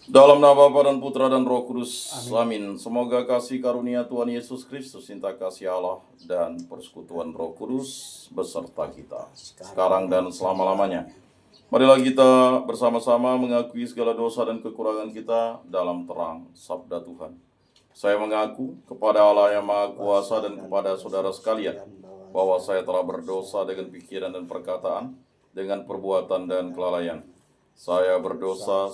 Dalam nama Bapa dan Putra dan Roh Kudus, Amin. amin. Semoga kasih karunia Tuhan Yesus Kristus, cinta kasih Allah, dan persekutuan Roh Kudus beserta kita, sekarang dan selama-lamanya. Marilah kita bersama-sama mengakui segala dosa dan kekurangan kita dalam terang sabda Tuhan. Saya mengaku kepada Allah yang Maha Kuasa dan kepada saudara sekalian, bahwa saya telah berdosa dengan pikiran dan perkataan, dengan perbuatan dan kelalaian. Saya berdosa,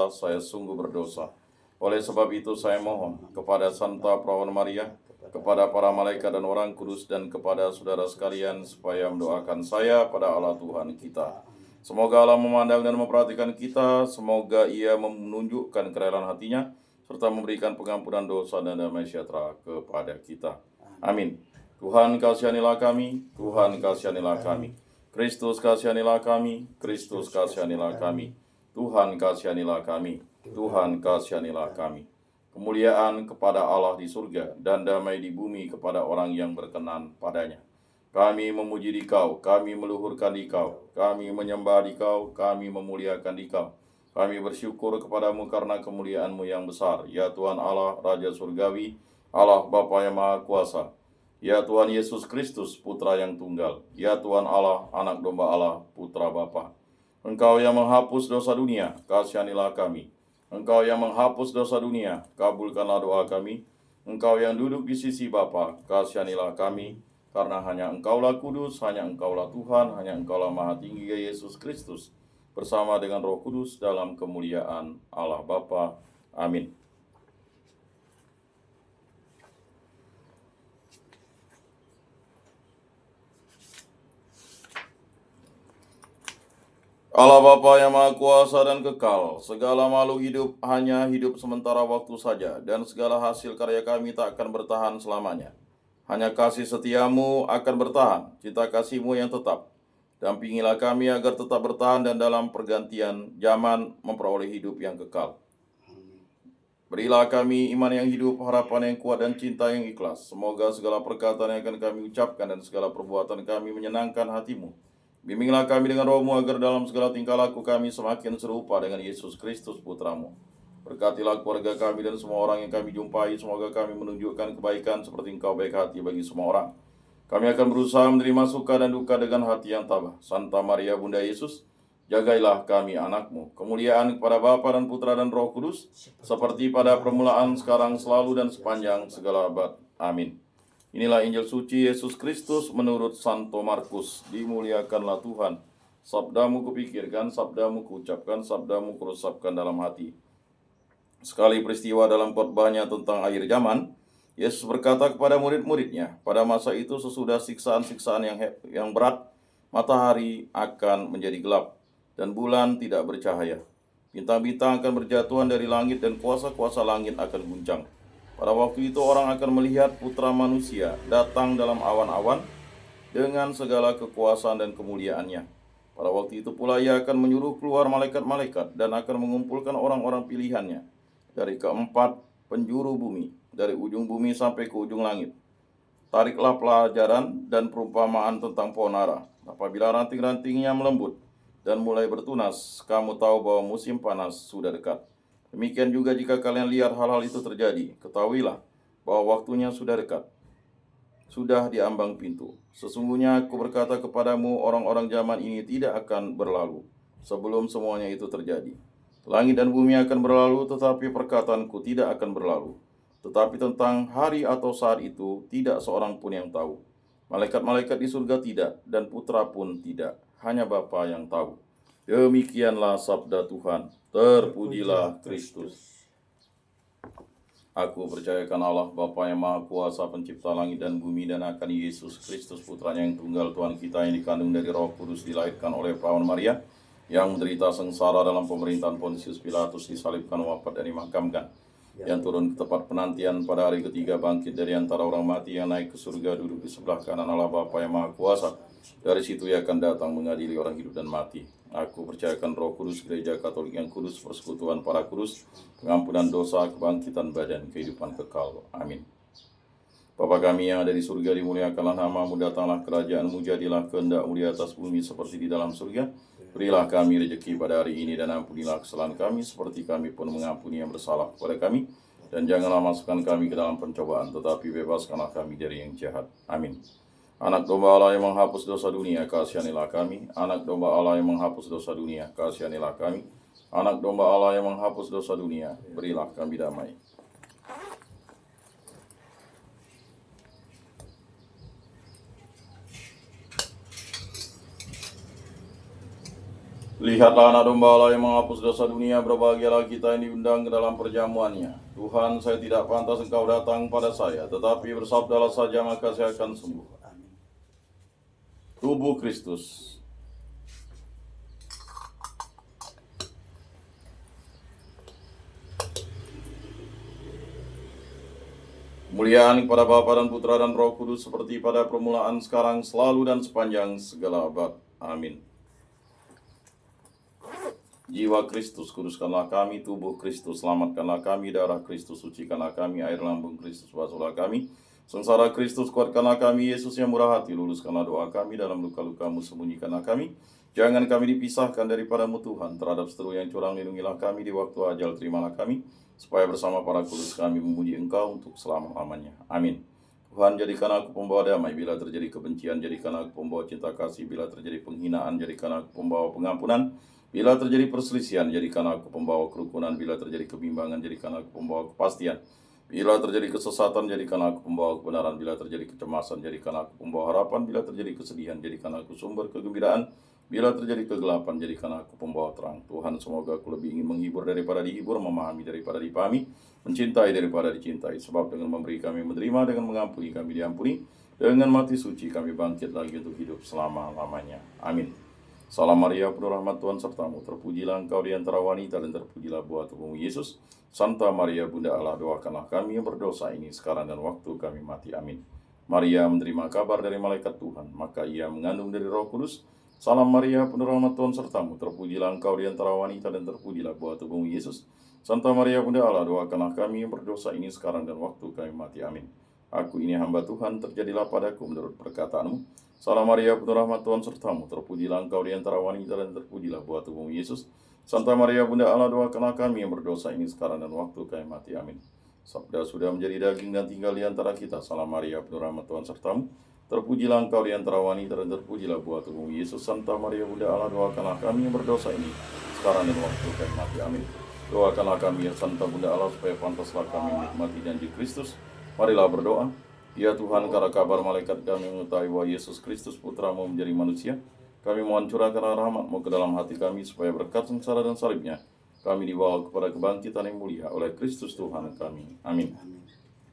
saya sungguh berdosa. Oleh sebab itu saya mohon kepada Santa Perawan Maria, kepada para malaikat dan orang kudus, dan kepada saudara sekalian, supaya mendoakan saya pada Allah Tuhan kita. Semoga Allah memandang dan memperhatikan kita, semoga Ia menunjukkan kerelaan hatinya, serta memberikan pengampunan dosa dan damai sejahtera kepada kita. Amin. Tuhan kasihanilah kami, Tuhan kasihanilah kami. Kristus kasihanilah kami, Kristus kasihanilah kami. Tuhan kasihanilah kami, Tuhan kasihanilah kami. Kemuliaan kepada Allah di surga dan damai di bumi kepada orang yang berkenan padanya. Kami memuji Dikau, kami meluhurkan Dikau, kami menyembah Dikau, kami memuliakan Dikau. Kami bersyukur kepadamu karena kemuliaan-Mu yang besar, ya Tuhan Allah, Raja Surgawi, Allah Bapa yang Maha Kuasa. Ya Tuhan Yesus Kristus, Putra yang tunggal. Ya Tuhan Allah, Anak Domba Allah, Putra Bapa. Engkau yang menghapus dosa dunia, kasihanilah kami. Engkau yang menghapus dosa dunia, kabulkanlah doa kami. Engkau yang duduk di sisi Bapa, kasihanilah kami. Karena hanya Engkaulah kudus, hanya Engkaulah Tuhan, hanya Engkaulah Maha Tinggi, ya Yesus Kristus, bersama dengan Roh Kudus dalam kemuliaan Allah Bapa. Amin. Allah Bapa yang Maha Kuasa dan kekal, segala makhluk hidup hanya hidup sementara waktu saja, dan segala hasil karya kami tak akan bertahan selamanya. Hanya kasih setiamu akan bertahan, cita kasihmu yang tetap. Dampingilah kami agar tetap bertahan dan dalam pergantian zaman memperoleh hidup yang kekal. Berilah kami iman yang hidup, harapan yang kuat, dan cinta yang ikhlas. Semoga segala perkataan yang akan kami ucapkan dan segala perbuatan kami menyenangkan hatimu. Bimbinglah kami dengan roh-Mu agar dalam segala tingkah laku kami semakin serupa dengan Yesus Kristus Putra-Mu. Berkatilah keluarga kami dan semua orang yang kami jumpai. Semoga kami menunjukkan kebaikan seperti Engkau baik hati bagi semua orang. Kami akan berusaha menerima suka dan duka dengan hati yang tabah. Santa Maria Bunda Yesus, jagailah kami anak-Mu. Kemuliaan kepada Bapa dan Putra dan Roh Kudus, seperti pada permulaan, sekarang, selalu, dan sepanjang segala abad. Amin. Inilah Injil suci Yesus Kristus menurut Santo Markus. Dimuliakanlah Tuhan. Sabdamu kupikirkan, sabdamu kuucapkan, sabdamu kuresapkan dalam hati. Sekali peristiwa dalam khotbahnya tentang akhir zaman, Yesus berkata kepada murid-muridnya, pada masa itu sesudah siksaan-siksaan yang berat, matahari akan menjadi gelap dan bulan tidak bercahaya. Bintang-bintang akan berjatuhan dari langit dan kuasa-kuasa langit akan guncang. Pada waktu itu orang akan melihat Putra Manusia datang dalam awan-awan dengan segala kekuasaan dan kemuliaannya. Pada waktu itu pula Ia akan menyuruh keluar malaikat-malaikat dan akan mengumpulkan orang-orang pilihannya dari keempat penjuru bumi, dari ujung bumi sampai ke ujung langit. Tariklah pelajaran dan perumpamaan tentang pohon ara. Apabila ranting-rantingnya melembut dan mulai bertunas, kamu tahu bahwa musim panas sudah dekat. Demikian juga jika kalian lihat hal-hal itu terjadi, ketahuilah bahwa waktunya sudah dekat, sudah di ambang pintu. Sesungguhnya aku berkata kepadamu, orang-orang zaman ini tidak akan berlalu sebelum semuanya itu terjadi. Langit dan bumi akan berlalu, tetapi perkataanku tidak akan berlalu. Tetapi tentang hari atau saat itu, tidak seorang pun yang tahu. Malaikat-malaikat di surga tidak, dan Putra pun tidak. Hanya Bapa yang tahu. Demikianlah sabda Tuhan. Terpujilah Kristus. Aku percayakan Allah, Bapa yang Maha Kuasa, pencipta langit dan bumi, dan akan Yesus Kristus, Putranya yang tunggal, Tuhan kita, yang dikandung dari Roh Kudus, dilahirkan oleh Perawan Maria, yang menderita sengsara dalam pemerintahan Pontius Pilatus, disalibkan, wafat, dan dimakamkan, yang turun ke tempat penantian, pada hari ketiga bangkit dari antara orang mati, yang naik ke surga, duduk di sebelah kanan Allah Bapa yang Maha Kuasa. Dari situ Ia akan datang mengadili orang hidup dan mati. Aku percayakan Roh Kudus, Gereja Katolik yang kudus, persekutuan para kudus, pengampunan dosa, kebangkitan badan, kehidupan kekal. Amin. Bapa kami yang ada di surga, dimuliakanlah namamu, datanglah kerajaan-Mu, jadilah kehendak-Mu di atas bumi seperti di dalam surga. Berilah kami rezeki pada hari ini dan ampunilah kesalahan kami seperti kami pun mengampuni yang bersalah kepada kami. Dan janganlah masukkan kami ke dalam pencobaan, tetapi bebaskanlah kami dari yang jahat. Amin. Anak domba Allah yang menghapus dosa dunia, kasihanilah kami. Anak domba Allah yang menghapus dosa dunia, kasihanilah kami. Anak domba Allah yang menghapus dosa dunia, berilah kami damai. Lihatlah anak domba Allah yang menghapus dosa dunia, berbahagialah kita yang diundang ke dalam perjamuannya. Tuhan, saya tidak pantas Engkau datang pada saya, tetapi bersabdalah saja maka saya akan sembuh. Tubuh Kristus. Kemuliaan kepada Bapa dan Putra dan Roh Kudus seperti pada permulaan, sekarang, selalu, dan sepanjang segala abad. Amin. Jiwa Kristus, kuduskanlah kami. Tubuh Kristus, selamatkanlah kami. Darah Kristus, sucikanlah kami. Air lambung Kristus, basuhlah kami. Sengsara Kristus, kuatkanlah kami. Yesus yang murah hati, luluskanlah doa kami. Dalam luka-lukamu, sembunyikanlah kami. Jangan kami dipisahkan daripadamu Tuhan. Terhadap seteru yang curang, lindungilah kami. Di waktu ajal, terimalah kami. Supaya bersama para kudus kami memuji Engkau untuk selama-lamanya. Amin. Tuhan, jadikan aku pembawa damai bila terjadi kebencian. Jadikan aku pembawa cinta kasih bila terjadi penghinaan. Jadikan aku pembawa pengampunan bila terjadi perselisihan. Jadikan aku pembawa kerukunan. Bila terjadi kebimbangan, jadikan aku pembawa kepastian. Bila terjadi kesesatan, jadikan aku pembawa kebenaran. Bila terjadi kecemasan, jadikan aku pembawa harapan. Bila terjadi kesedihan, jadikan aku sumber kegembiraan. Bila terjadi kegelapan, jadikan aku pembawa terang. Tuhan, semoga aku lebih ingin menghibur daripada dihibur, memahami daripada dipahami, mencintai daripada dicintai. Sebab dengan memberi kami menerima, dengan mengampuni kami diampuni, dengan mati suci kami bangkit lagi untuk hidup selama-lamanya. Amin. Salam Maria, penuh rahmat Tuhan sertamu. Terpujilah engkau di antara wanita, dan terpujilah buah tubuhmu Yesus. Santa Maria, Bunda Allah, doakanlah kami yang berdosa ini sekarang dan waktu kami mati. Amin. Maria menerima kabar dari malaikat Tuhan, maka ia mengandung dari Roh Kudus. Salam Maria, penuh rahmat Tuhan sertamu. Terpujilah engkau di antara wanita, dan terpujilah buah tubuhmu Yesus. Santa Maria, Bunda Allah, doakanlah kami yang berdosa ini sekarang dan waktu kami mati. Amin. Aku ini hamba Tuhan, terjadilah padaku menurut perkataanmu. Salam Maria, penuh rahmat Tuhan sertamu. Terpujilah engkau di antara wanita, dan terpujilah buah tubuhmu Yesus. Santa Maria, Bunda Allah, doakanlah kami yang berdosa ini sekarang dan waktu kami mati. Amin. Sabda sudah menjadi daging dan tinggal di antara kita. Salam Maria, penuh rahmat Tuhan sertamu. Terpujilah engkau di antara wanita, dan terpujilah buah tubuhmu Yesus. Santa Maria, Bunda Allah, doakanlah kami yang berdosa ini sekarang dan waktu kami mati. Amin. Doakanlah kami ya Santa Bunda Allah, supaya pantaslah kami menikmati janji Kristus. Marilah berdoa. Ya Tuhan, karena kabar malaikat kami mengetahui bahwa Yesus Kristus Putramu menjadi manusia, kami mohon curahkanlah rahmat-Mu ke dalam hati kami, supaya berkat sengsara dan salibnya kami dibawa kepada kebangkitan yang mulia oleh Kristus Tuhan kami. Amin.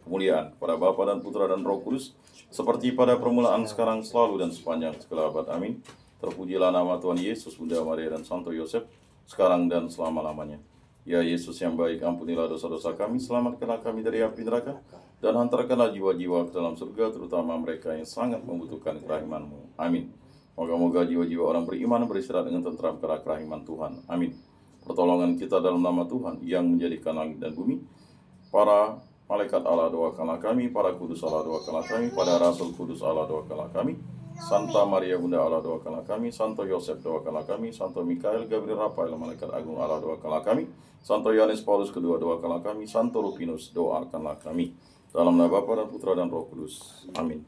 Kemuliaan kepada Bapa dan Putra dan Roh Kudus, seperti pada permulaan, sekarang, selalu, dan sepanjang segala abad. Amin. Terpujilah nama Tuhan Yesus, Bunda Maria, dan Santo Yosef, sekarang dan selama-lamanya. Ya Yesus yang baik, ampunilah dosa-dosa kami, selamatkanlah kami dari api neraka, dan hantarkanlah jiwa-jiwa ke dalam surga, terutama mereka yang sangat membutuhkan kerahiman-Mu. Amin. Moga-moga jiwa-jiwa orang beriman beristirahat dengan tentram karena kerahiman Tuhan. Amin. Pertolongan kita dalam nama Tuhan yang menjadikan langit dan bumi. Para malaikat Allah, doakanlah kami. Para kudus Allah, doakanlah kami. Pada Rasul Kudus Allah, doakanlah kami. Santa Maria, Bunda Allah, doakanlah kami. Santo Yosef, doakanlah kami. Santo Mikael, Gabriel, Rafael, malaikat agung Allah, doakanlah kami. Santo Yohanes Paulus II, doakanlah kami. Santo Rupinus, doakanlah kami. Dalam nama Bapa dan Putra dan Roh Kudus. Amin.